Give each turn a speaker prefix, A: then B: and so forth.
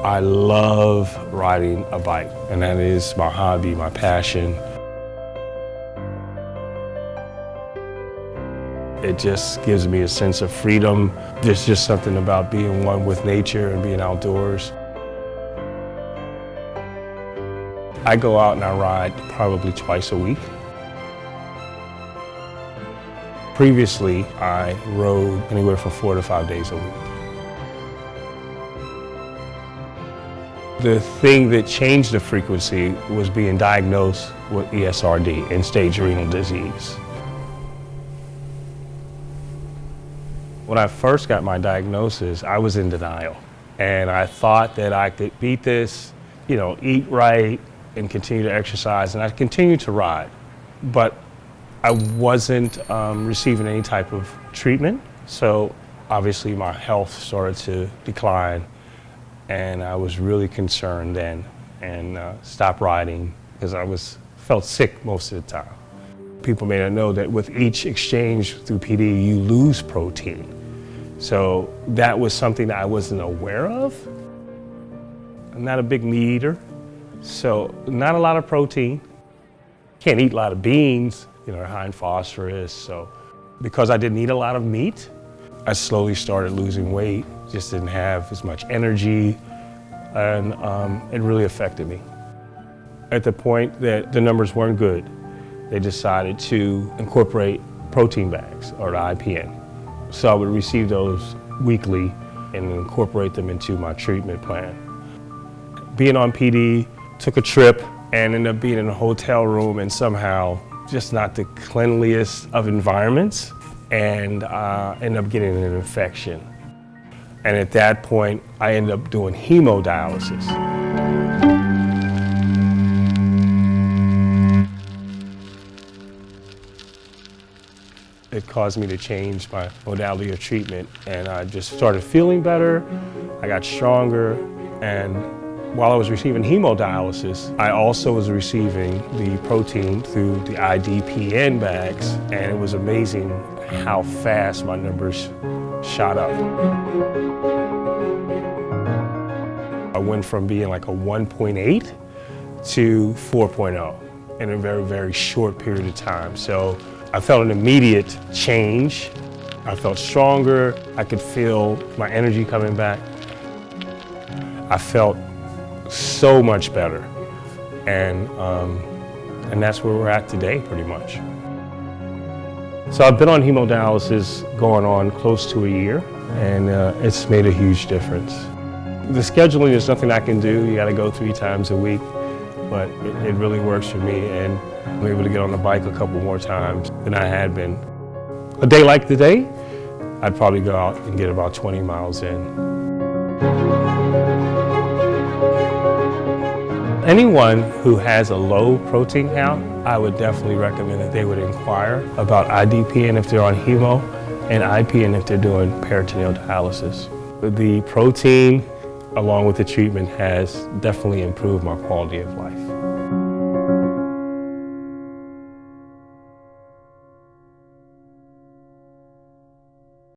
A: I love riding a bike, and that is my hobby, my passion. It just gives me a sense of freedom. There's just something about being one with nature and being outdoors. I go out and I ride probably twice a week. Previously, I rode anywhere from 4 to 5 days a week. The thing that changed the frequency was being diagnosed with ESRD, end-stage renal disease. When I first got my diagnosis, I was in denial. And I thought that I could beat this, eat right and continue to exercise, and I continued to ride. But I wasn't receiving any type of treatment. So obviously my health started to decline. And I was really concerned then and stopped riding because I felt sick most of the time. People may not know that with each exchange through PD, you lose protein. So that was something that I wasn't aware of. I'm not a big meat eater, so not a lot of protein. Can't eat a lot of beans, high in phosphorus. So because I didn't eat a lot of meat, I slowly started losing weight. Just didn't have as much energy, and it really affected me. At the point that the numbers weren't good, they decided to incorporate protein bags, or the IPN. So I would receive those weekly and incorporate them into my treatment plan. Being on PD, took a trip and ended up being in a hotel room and somehow just not the cleanliest of environments, and ended up getting an infection. And at that point, I ended up doing hemodialysis. It caused me to change my modality of treatment, and I just started feeling better. I got stronger, and while I was receiving hemodialysis, I also was receiving the protein through the IDPN bags, and it was amazing how fast my numbers shot up. I went from being like a 1.8 to 4.0 in a very, very short period of time. So I felt an immediate change. I felt stronger. I could feel my energy coming back. I felt so much better. And that's where we're at today, pretty much. So I've been on hemodialysis going on close to a year, and it's made a huge difference. The scheduling is nothing I can do. You gotta go 3 times a week, but it really works for me, and I'm able to get on the bike a couple more times than I had been. A day like today, I'd probably go out and get about 20 miles in. Anyone who has a low protein count, I would definitely recommend that they would inquire about IDPN if they're on hemo, and IPN if they're doing peritoneal dialysis. The protein, along with the treatment, has definitely improved my quality of life.